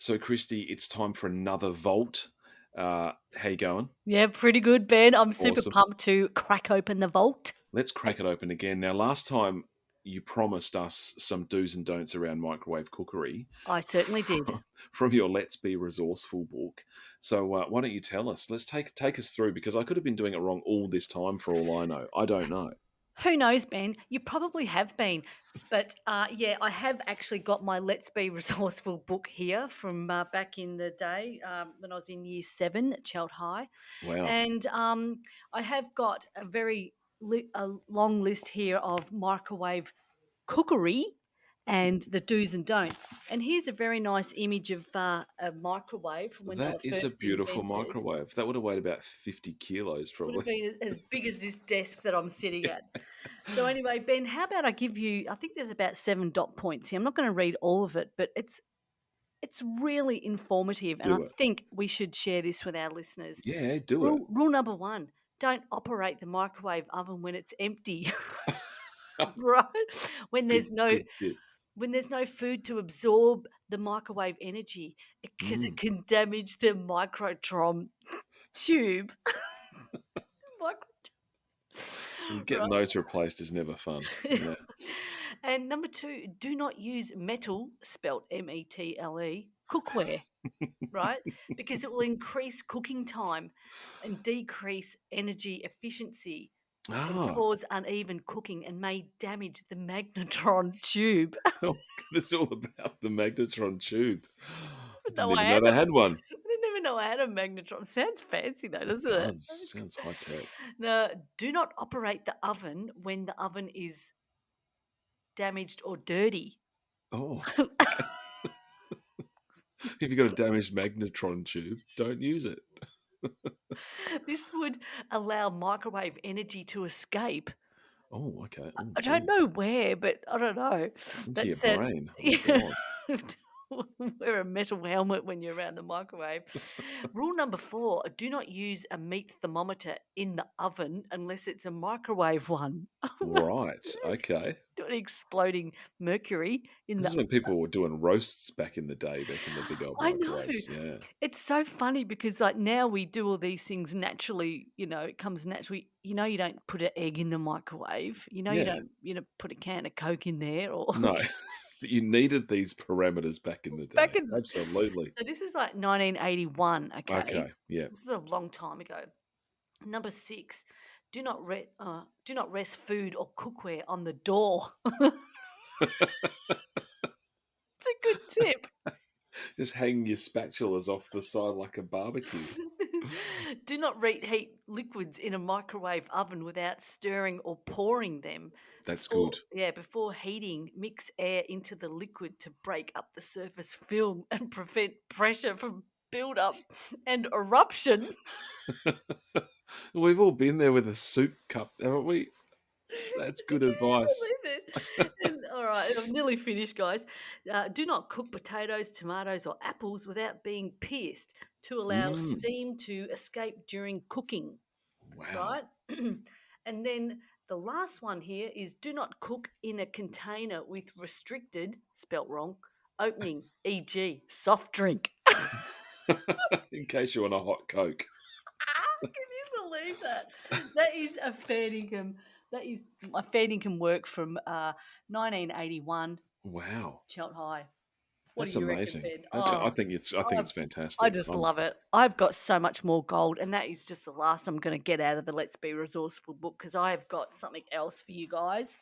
So, Kristy, it's time for another vault. How you going? Yeah, pretty good, Ben. I'm super Awesome. pumped to crack open the vault. Let's crack it open again. Now, last time you promised us some do's and don'ts around microwave cookery I certainly did. from your Let's Be Resourceful book. So, why don't you tell us? Let's take us through because I could have been doing it wrong all this time for all I know. I don't know. Who knows, Ben? You probably have been. But yeah, I have actually got my Let's Be Resourceful book here from back in the day when I was in year 7 at Chelt High. Wow. And I have got a long list here of microwave cookery and the do's and don'ts. And here's a very nice image of a microwave from when they That were is a first beautiful invented. microwave. That would have weighed about 50 kilos, Would have probably. been as big as this desk that I'm sitting at. So anyway, Ben, how about I give you, I think there's about 7 dot points here. I'm not going to read all of it, but it's really informative, and I Do it. think we should share this with our listeners. Yeah, do it. Rule number 1, don't operate the microwave oven when it's empty. That's Right? When good, there's no good tip. when there's no food to absorb the microwave energy, because it Mm. can damage the microtron tube. Getting those replaced is never fun. Yeah. And number 2, do not use metal, spelt metle, cookware, right? Because it will increase cooking time and decrease energy efficiency and Ah, cause uneven cooking and may damage the magnetron tube. oh, it's all about the Magnatron tube. I Didn't didn't know I even know had they a had one. I didn't even know I had a magnetron. Sounds fancy though, It doesn't it? does. Sounds high tech. Now, do not operate the oven when the oven is damaged or dirty. Oh, okay. If you've got a damaged Magnetron tube, don't use it. This would allow microwave energy to escape. Oh, okay. Oh, I don't geez. know where, but I don't know. Into That your said, brain. Oh, yeah, God. wear a metal helmet when you're around the microwave. Rule number 4, do not use a meat thermometer in the oven unless it's a microwave one. Right. Okay. Doing exploding mercury in This the is when people were doing roasts back in the day, back in the big old I know. microwaves. Yeah. It's so funny because, like, now we do all these things naturally, it comes naturally. You don't put an egg in the microwave. You Yeah. don't, put a can of Coke in there or No. But you needed these parameters back in the back day. in Absolutely. so this is like 1981, okay? Okay. Yeah. This is a long time ago. Number 6, do not rest food or cookware on the door. It's a good tip. Just hang your spatulas off the side like a barbecue. Do not reheat liquids in a microwave oven without stirring or pouring them. That's good. Before heating, mix air into the liquid to break up the surface film and prevent pressure from build-up and eruption. We've all been there with a soup cup, haven't we? That's good Yeah, advice. believe it. And, all right, I'm nearly finished, guys. Do not cook potatoes, tomatoes, or apples without being pierced to allow Mm, steam to escape during cooking, wow. right? And then the last one here is do not cook in a container with restricted, spelt wrong, opening, e.g., soft drink. In case you want a hot Coke. Can you believe that? That is a fair income. That is my fair income work from 1981, Wow. Chelt High. What do That's you reckon, amazing. Ben? That's Oh, I think I, it's I fantastic. just love it. I've got so much more gold, and that is just the last I'm going to get out of the Let's Be Resourceful book because I have got something else for you guys.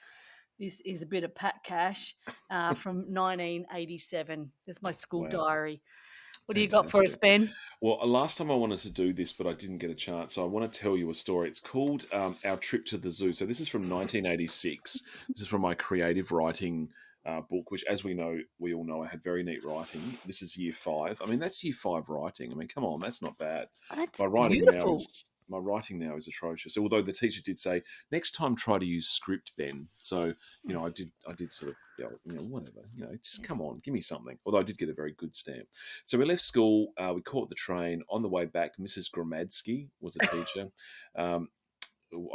This is a bit of Pat Cash from 1987. There's my school Wow. diary. What do you got for us, Fantastic. Ben? Well, last time I wanted to do this, but I didn't get a chance. So I want to tell you a story. It's called Our Trip to the Zoo. So this is from 1986. This is from my creative writing book, which, as we all know, I had very neat writing. This is year 5. I mean, that's year 5 writing. I mean, come on, that's not bad. That's My writing now beautiful. is my writing now is atrocious. Although the teacher did say next time try to use script, Ben. So I did sort of whatever. Just come on, give me something. Although I did get a very good stamp. So we left school. We caught the train. On the way back, Mrs. Gramadsky was a teacher. Um,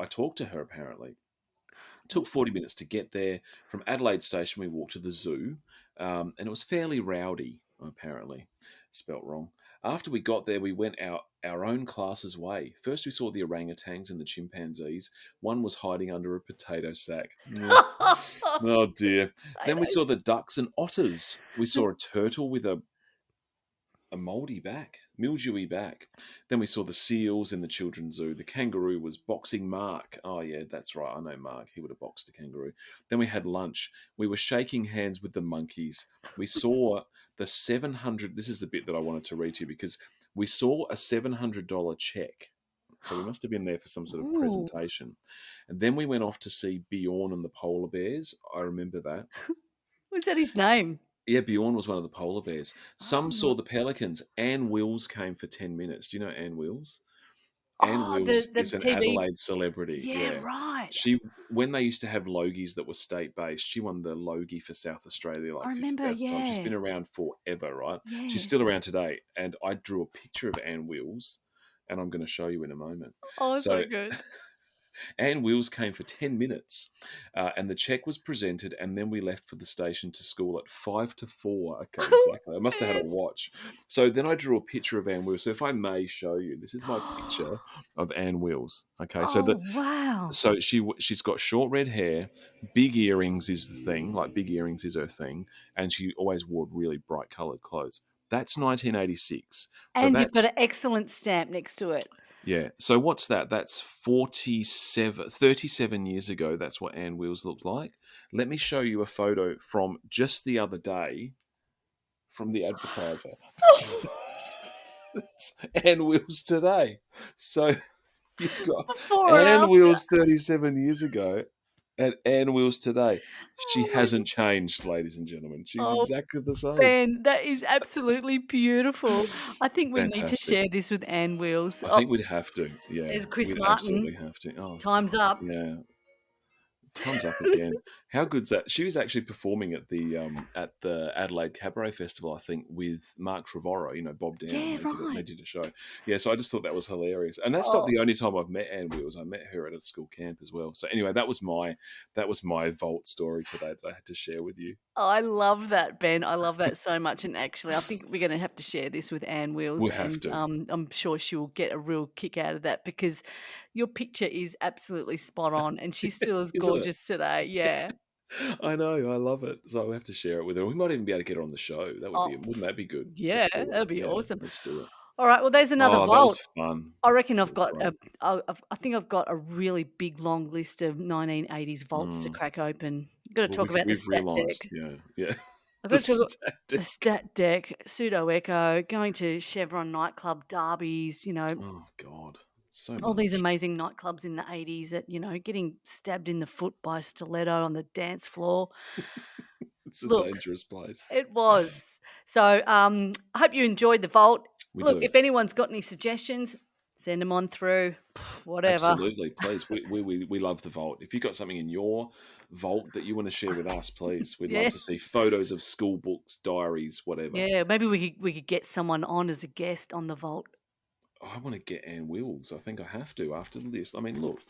I talked to her apparently. It took 40 minutes to get there. From Adelaide Station, we walked to the zoo, and it was fairly rowdy. apparently spelt wrong. After we got there, we went our own class's way. First, we saw the orangutans and the chimpanzees. One was hiding under a potato sack. Oh dear. Then we saw the ducks and otters. We saw a turtle with a mouldy back, mildewy back. Then we saw the seals in the children's zoo. The kangaroo was boxing Mark. Oh, yeah, that's right. I know Mark. He would have boxed a kangaroo. Then we had lunch. We were shaking hands with the monkeys. We saw the 700. This is the bit that I wanted to read to you because we saw a $700 check. So we must have been there for some sort of Ooh. presentation. And then we went off to see Bjorn and the polar bears. I remember that. Was that his name? Yeah, Bjorn was one of the polar bears. Some saw Oh, the pelicans. Anne Wills came for 10 minutes. Do you know Anne Wills? Anne oh, Wills the is an TV. Adelaide celebrity. Yeah, Yeah. right. She, when they used to have Logies that were state based, she won the Logie for South Australia I like remember. 50,000 times. She's Yeah, been around forever, right? She's yeah. still around today. And I drew a picture of Anne Wills, and I'm going to show you in a moment. Oh, so So good. Anne Wills came for 10 minutes and the check was presented, and then we left for the station to school at 5 to 4. Okay, exactly. I must have had a Man. watch. So then I drew a picture of Anne Wills. So if I may show you, this is my picture of Anne Wills. Okay, so Oh, wow. she's got short red hair, big earrings is the thing, like big earrings is her thing, and she always wore really bright coloured clothes. That's 1986. So And you've got that's an excellent stamp next to it. yeah. So what's that? That's 37 years ago. That's what Anne Wills looked like. Let me show you a photo from just the other day from the advertiser. It's Anne Wills today. So you've got Before and Anne after. Wills 37 years ago and Anne Wills today. She Oh my hasn't changed, ladies and gentlemen. She's Oh, exactly the same. Ben, that is absolutely beautiful. I think we need to Fantastic. share this with Anne Wills. I Oh, think we'd have to. Yeah, there's Chris we'd absolutely Martin. have to. Oh, Time's up. yeah. Time's up again. How good's that? She was actually performing at the Adelaide Cabaret Festival, I think, with Mark Trevorrow. You know, Bob Down. Yeah, They right. did a show. Yeah, so I just thought that was hilarious. And that's not Oh, the only time I've met Anne Wills. I met her at a school camp as well. So anyway, that was my vault story today that I had to share with you. I love that, Ben. I love that so much. And actually, I think we're going to have to share this with Anne Wills, We have and to. I'm sure she will get a real kick out of that because your picture is absolutely spot on, and she's still as Isn't it? gorgeous today. Yeah. I know, I love it. So we have to share it with her. We might even be able to get her on the show. Oh, Wouldn't that be good? yeah, Let's do it. that'd be Yeah, awesome. let's do it. All right, well, there's another Oh, that was vault. fun. I reckon That I've was got great. I think I've got a really big long list of 1980s vaults to Mm. crack open. Got to Well, talk about the we've stat realised, deck. yeah. I've The got to talk about the static. stat deck, pseudo echo, going to Chevron nightclub derbies. Oh God, so All these much. amazing nightclubs in the 80s that getting stabbed in the foot by a stiletto on the dance floor. It's a Look, dangerous place. it was. So, I hope you enjoyed the vault. We Look, do. if anyone's got any suggestions, send them on through. Whatever. Absolutely, please. We love the vault. If you've got something in your vault that you want to share with us, please. We'd love Yeah. to see photos of school books, diaries, whatever. Yeah, maybe we could get someone on as a guest on the vault. I want to get Anne Wills. I think I have to after this. I mean, look,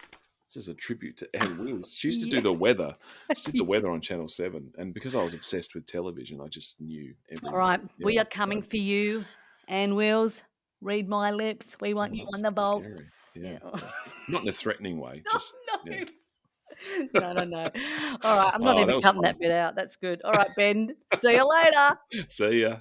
this is a tribute to Anne Wills. She used to do Yeah. the weather. She did the weather on Channel 7. And because I was obsessed with television, I just knew every All right, night. we Yeah, are coming so, for you, Anne Wills. Read my lips. We want oh, you that's on the vault. scary. Yeah. Yeah. Not in a threatening way. No, Just, yeah. no. No, no, no. All right, I'm not Oh, that even was cutting fun. that bit out. That's good. All right, Ben. See you later. See ya.